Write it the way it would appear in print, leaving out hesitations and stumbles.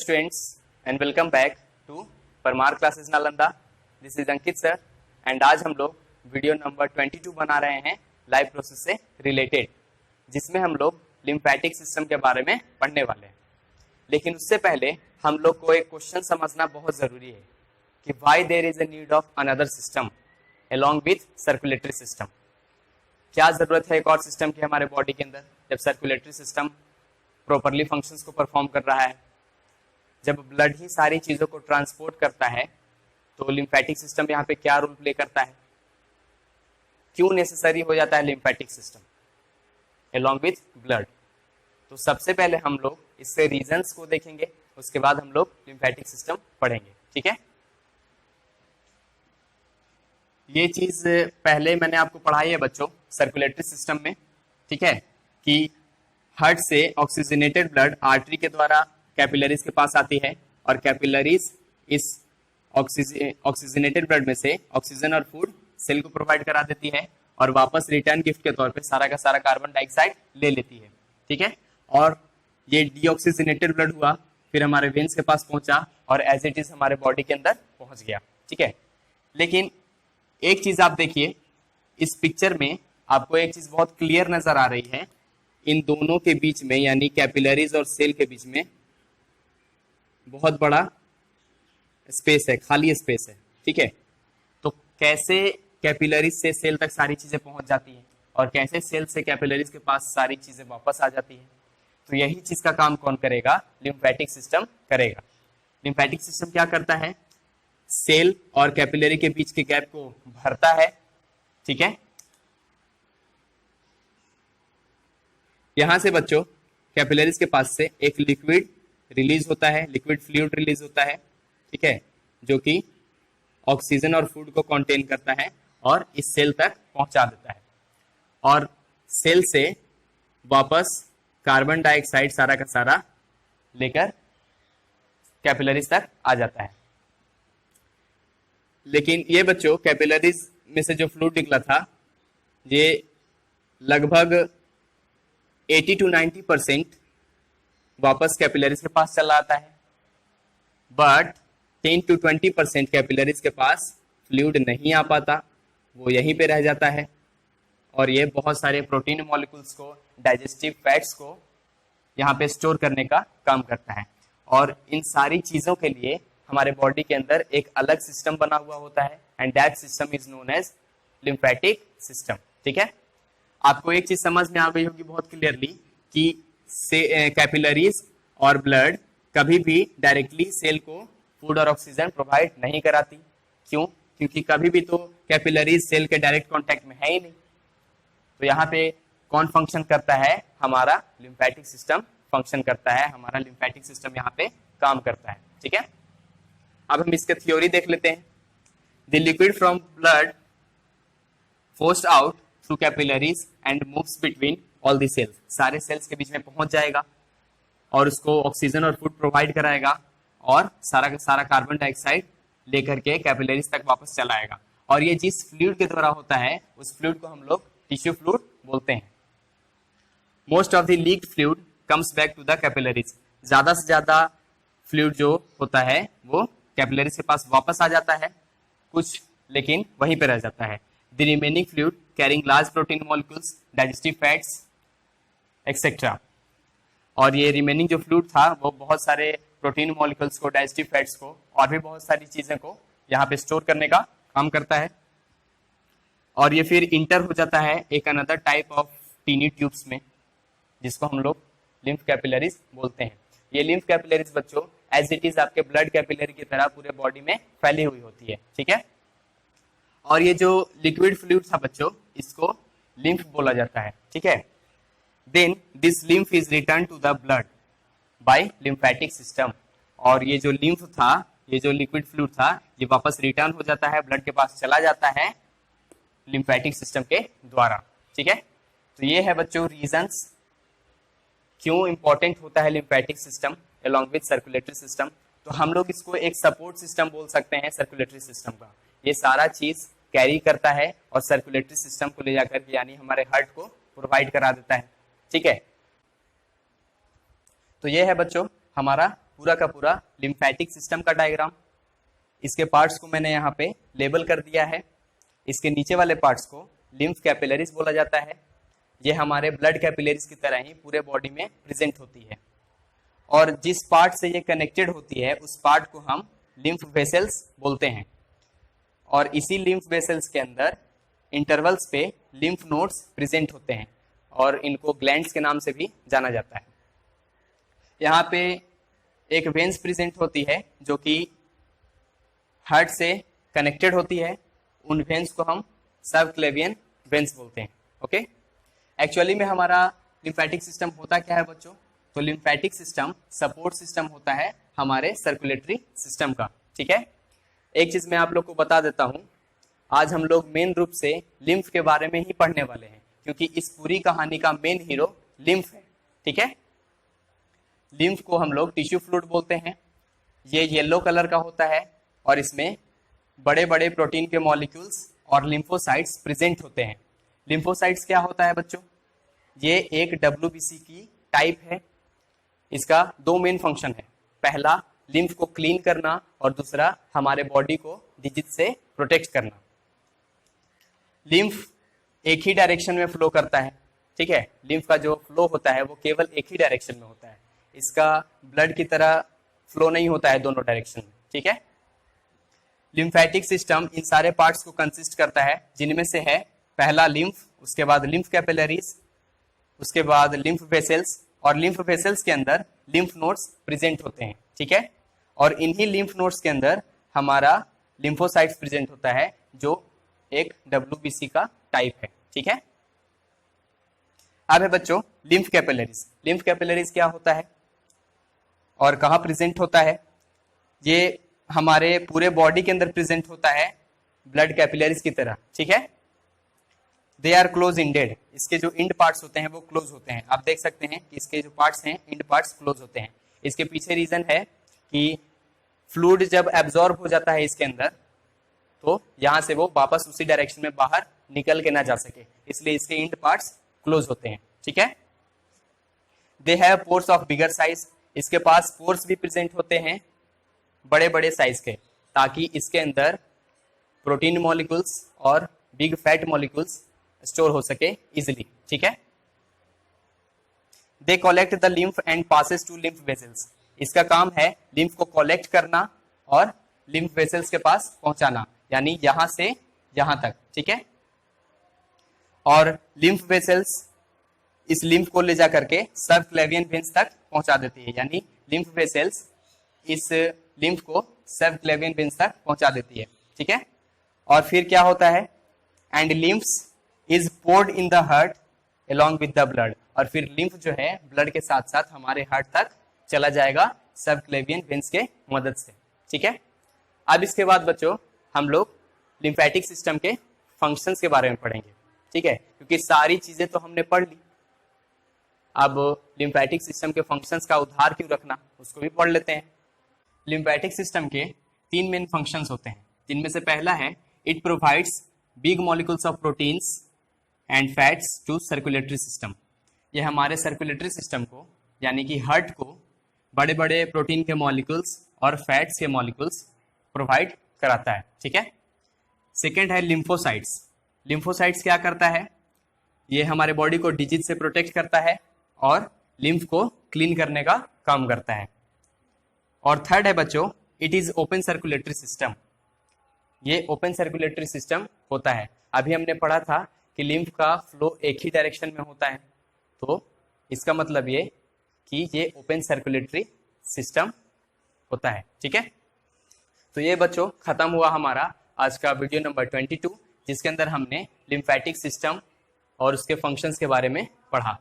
students and welcome back to Parmar classes Nalanda. This is Ankit sir and आज हम लोग video number 22 बना रहे हैं लाइव प्रोसेस से रिलेटेड, जिसमें हम लोग लिम्फेटिक सिस्टम के बारे में पढ़ने वाले हैं। लेकिन उससे पहले हम लोग को एक क्वेश्चन समझना बहुत जरूरी है कि why there is a need of another system along with circulatory system. क्या जरूरत है एक और सिस्टम की हमारे बॉडी के अंदर जब सर्कुलेटरी सिस्टम प्रॉपरली फंक्शंस को परफॉर्म कर रहा है। जब ब्लड ही सारी चीजों को ट्रांसपोर्ट करता है तो लिम्फेटिक सिस्टम यहाँ पे क्या रोल प्ले करता है, क्यों नेसेसरी हो जाता है lymphatic system along with blood. तो सबसे पहले हम लोग इससे रीजंस को देखेंगे, उसके बाद हम लोग लिम्फेटिक सिस्टम पढ़ेंगे। ठीक है, ये चीज पहले मैंने आपको पढ़ाई है बच्चों सर्कुलेटरी सिस्टम में। ठीक है, कि हार्ट से ऑक्सीजनेटेड ब्लड आर्टरी के द्वारा कैपिलरीज के पास आती है और कैपिलरीज इस ऑक्सीजनेटेड ब्लड में से ऑक्सीजन और फूड सेल को प्रोवाइड करा देती है और वापस रिटर्न गिफ्ट के तौर पे सारा का सारा कार्बन डाइऑक्साइड ले लेती है। ठीक है, और ये डीऑक्सीजनेटेड ब्लड हुआ, फिर हमारे वेन्स के पास पहुंचा और एज इट इज हमारे बॉडी के अंदर पहुंच गया। ठीक है, लेकिन एक चीज आप देखिए, इस पिक्चर में आपको एक चीज बहुत क्लियर नजर आ रही है, इन दोनों के बीच में यानी कैपिलरीज और सेल के बीच में बहुत बड़ा स्पेस है, खाली स्पेस है। ठीक है, तो कैसे कैपिलरीज से सेल तक सारी चीजें पहुंच जाती हैं और कैसे सेल से कैपिलरीज के पास सारी चीजें वापस आ जाती हैं, तो यही चीज का काम कौन करेगा? लिम्फेटिक सिस्टम करेगा। लिम्फेटिक सिस्टम क्या करता है? सेल और कैपिलरी के बीच के गैप को भरता है। ठीक है, यहां से बच्चों कैपिलरीज के पास से एक लिक्विड रिलीज होता है, लिक्विड फ्लूइड रिलीज होता है। ठीक है, जो कि ऑक्सीजन और फूड को कंटेन करता है और इस सेल तक पहुंचा देता है और सेल से वापस कार्बन डाइऑक्साइड सारा का सारा लेकर कैपिलरीज तक आ जाता है। लेकिन ये बच्चों कैपिलरीज में से जो फ्लूइड निकला था ये लगभग 80 to 90% वापस कैपिलरीज के पास चला आता है, बट 10 to 20% कैपिलरीज के पास फ्लूइड नहीं आ पाता, वो यहीं पे रह जाता है और ये बहुत सारे प्रोटीन मॉलिक्यूल्स को, डाइजेस्टिव फैट्स को यहाँ पे स्टोर करने का काम करता है। और इन सारी चीजों के लिए हमारे बॉडी के अंदर एक अलग सिस्टम बना हुआ होता है and that system is known as lymphatic system. ठीक है, आपको एक चीज समझ में आ गई होगी बहुत क्लियरली कि कैपिलरीज और ब्लड कभी भी डायरेक्टली सेल को फूड और ऑक्सीजन प्रोवाइड नहीं कराती। क्यों? क्योंकि कभी भी तो कैपिलरीज सेल के डायरेक्ट कांटेक्ट में है ही नहीं। तो यहाँ पे कौन फंक्शन करता है? हमारा लिम्फेटिक सिस्टम फंक्शन करता है, हमारा लिम्फेटिक सिस्टम यहाँ पे काम करता है। ठीक है, अब हम इसके थ्योरी देख लेते हैं। The liquid from blood forced out through capillaries and moves between all the cells, सारे सेल्स के बीच में पहुंच जाएगा और उसको ऑक्सीजन और फूड प्रोवाइड कराएगा और सारा का सारा कार्बन डाइऑक्साइड लेकर के कैपिलरीज तक वापस चलाएगा। और ये जिस फ्लूइड के द्वारा होता है उस फ्लूइड को हम लोग टिश्यू फ्लूइड बोलते हैं। Most of the leaked fluid comes back to the capillaries, ज्यादा से ज्यादा फ्लूइड जो होता है वो कैपिलरीज के पास वापस आ जाता है, कुछ लेकिन वहीं पे रह जाता है। The remaining fluid carrying large protein molecules, digestive fats etcetera. और ये रिमेनिंग जो फ्लूइड था वो बहुत सारे प्रोटीन मॉलिक्यूल्स को, डाइजेस्टिव फैट्स को और भी बहुत सारी चीजें को यहाँ पे स्टोर करने का काम करता है। और ये फिर इंटर हो जाता है एक another type of tiny tubes में, जिसको हम लोग लिम्फ कैपिलरीज बोलते हैं। ये लिम्फ कैपिलरीज बच्चों एज इट इज आपके ब्लड कैपिलरी की तरह पूरे बॉडी में फैली हुई होती है। ठीक है, और ये जो लिक्विड फ्लूइड था बच्चों इसको लिम्फ बोला जाता है। ठीक है, then this lymph is returned to the blood by lymphatic system। और ये जो lymph था, ये जो liquid fluid था, ये वापस रिटर्न हो जाता है, ब्लड के पास चला जाता है lymphatic सिस्टम के द्वारा। ठीक है, तो ये है बच्चों रीजंस क्यों इंपॉर्टेंट होता है lymphatic system along with circulatory system. तो हम लोग इसको एक सपोर्ट सिस्टम बोल सकते हैं सर्कुलेटरी सिस्टम का। ये सारा चीज कैरी करता है और सर्कुलेटरी सिस्टम को ले जाकर यानी हमारे हार्ट को प्रोवाइड करा देता है। ठीक है, तो ये है बच्चों हमारा पूरा का पूरा लिम्फेटिक सिस्टम का डायग्राम। इसके पार्ट्स को मैंने यहाँ पे लेबल कर दिया है। इसके नीचे वाले पार्ट्स को लिम्फ कैपिलरीज बोला जाता है। ये हमारे ब्लड कैपिलरीज की तरह ही पूरे बॉडी में प्रेजेंट होती है, और जिस पार्ट से ये कनेक्टेड होती है उस पार्ट को हम लिम्फ वेसल्स बोलते हैं। और इसी लिम्फ वेसल्स के अंदर इंटरवल्स पे लिम्फ नोड्स प्रेजेंट होते हैं, और इनको ग्लैंड्स के नाम से भी जाना जाता है। यहाँ पे एक वेन्स प्रेजेंट होती है जो कि हार्ट से कनेक्टेड होती है। उन वेन्स को हम सबक्लेवियन वेन्स बोलते हैं। ओके, एक्चुअली में हमारा लिम्फेटिक सिस्टम होता क्या है बच्चों? तो लिम्फेटिक सिस्टम सपोर्ट सिस्टम होता है हमारे सर्कुलेटरी सिस्टम का। ठीक है, एक चीज मैं आप लोग को बता देता हूं, आज हम लोग मेन रूप से लिम्फ के बारे में ही पढ़ने वाले हैं, क्योंकि इस पूरी कहानी का मेन हीरो लिम्फ है। ठीक है, लिम्फ को हम लोग टिश्यू फ्लूइड बोलते हैं। ये येलो कलर का होता है और इसमें बड़े बड़े प्रोटीन के मॉलिक्यूल्स और लिम्फोसाइट्स प्रेजेंट होते हैं। लिम्फोसाइट्स क्या होता है बच्चों? ये एक WBC की टाइप है। इसका दो मेन फंक्शन है, पहला लिम्फ को क्लीन करना और दूसरा हमारे बॉडी को डिजीज से प्रोटेक्ट करना। लिम्फ एक ही डायरेक्शन में फ्लो करता है। ठीक है, लिम्फ का जो फ्लो होता है वो केवल एक ही डायरेक्शन में होता है। इसका ब्लड की तरह फ्लो नहीं होता है दोनों डायरेक्शन में। ठीक है, लिम्फेटिक सिस्टम इन सारे पार्ट्स को कंसिस्ट करता है, जिनमें से है पहला लिम्फ, उसके बाद लिम्फ कैपिलरीज, उसके बाद लिम्फ वेसल्स, और लिम्फ वेसल्स के अंदर लिम्फ नोड्स प्रेजेंट होते हैं। ठीक है, और इन्हीं लिम्फ नोड्स के अंदर हमारा लिम्फोसाइट्स प्रेजेंट होता है जो एक WBC का टाइप है। ठीक है, अब है बच्चों लिम्फ कैपिलरीज। लिम्फ कैपिलरीज क्या होता है और कहाँ प्रेजेंट होता है? ये हमारे पूरे बॉडी के अंदर प्रेजेंट होता है ब्लड कैपिलरीज की तरह। ठीक है, दे आर क्लोज इंडेड। इसके जो इंड पार्ट्स होते हैं वो क्लोज होते हैं। आप देख सकते हैं कि इसके जो पार्ट्स हैं इंड पार्ट्स क्लोज होते हैं। इसके पीछे रीजन है कि फ्लूइड जब एब्जॉर्ब हो जाता है इसके अंदर, तो यहां से वो वापस उसी डायरेक्शन में बाहर निकल के ना जा सके, इसलिए इसके इंड पार्ट्स क्लोज होते हैं। ठीक है, they have pores of bigger size. इसके पास पोर्स भी प्रेजेंट होते हैं बड़े बड़े साइज के, ताकि इसके अंदर प्रोटीन मॉलिक्यूल्स और बिग फैट मॉलिक्यूल्स स्टोर हो सके इजिली। ठीक है, they collect the lymph and passes to lymph vessels. इसका काम है लिम्फ को कलेक्ट करना और लिम्फ वेसल्स के पास पहुंचाना, यानी यहां से यहां तक। ठीक है, और लिम्फ वेसल्स इस लिम्फ को ले जा करके सबक्लेवियन वेन्स तक पहुंचा देती है, यानी लिम्फ वेसल्स इस लिम्फ को सबक्लेवियन वेन्स तक पहुंचा देती है। ठीक है, और फिर क्या होता है? And lymphs is poured in the heart along with the blood। और फिर लिम्फ जो है ब्लड के साथ साथ हमारे हार्ट तक चला जाएगा सबक्लेवियन वेन्स के मदद से। ठीक है, अब इसके बाद बच्चों हम लोग लिम्फेटिक सिस्टम के फंक्शंस के बारे में पढ़ेंगे। ठीक है, क्योंकि सारी चीजें तो हमने पढ़ ली, अब लिम्फेटिक सिस्टम के फंक्शंस का उधार क्यों रखना, उसको भी पढ़ लेते हैं। लिम्फेटिक सिस्टम के तीन मेन फंक्शंस होते हैं, जिनमें से पहला है it provides big molecules of proteins and fats to circulatory system. यह हमारे सर्कुलेटरी सिस्टम को, यानी कि हार्ट को, बड़े बड़े प्रोटीन के मॉलिक्यूल्स और फैट्स के मॉलिक्यूल्स प्रोवाइड कराता है। ठीक है, सेकेंड है लिम्फोसाइट्स। लिम्फोसाइट्स क्या करता है? ये हमारे बॉडी को डिजीज से प्रोटेक्ट करता है और लिम्फ को क्लीन करने का काम करता है। और थर्ड है बच्चों it is open circulatory system. ये ओपन सर्कुलेटरी सिस्टम होता है। अभी हमने पढ़ा था कि लिम्फ का फ्लो एक ही डायरेक्शन में होता है, तो इसका मतलब ये कि ये ओपन सर्कुलेटरी सिस्टम होता है। ठीक है, तो ये बच्चों खत्म हुआ हमारा आज का वीडियो नंबर 22, जिसके अंदर हमने लिम्फेटिक सिस्टम और उसके फंक्शंस के बारे में पढ़ा।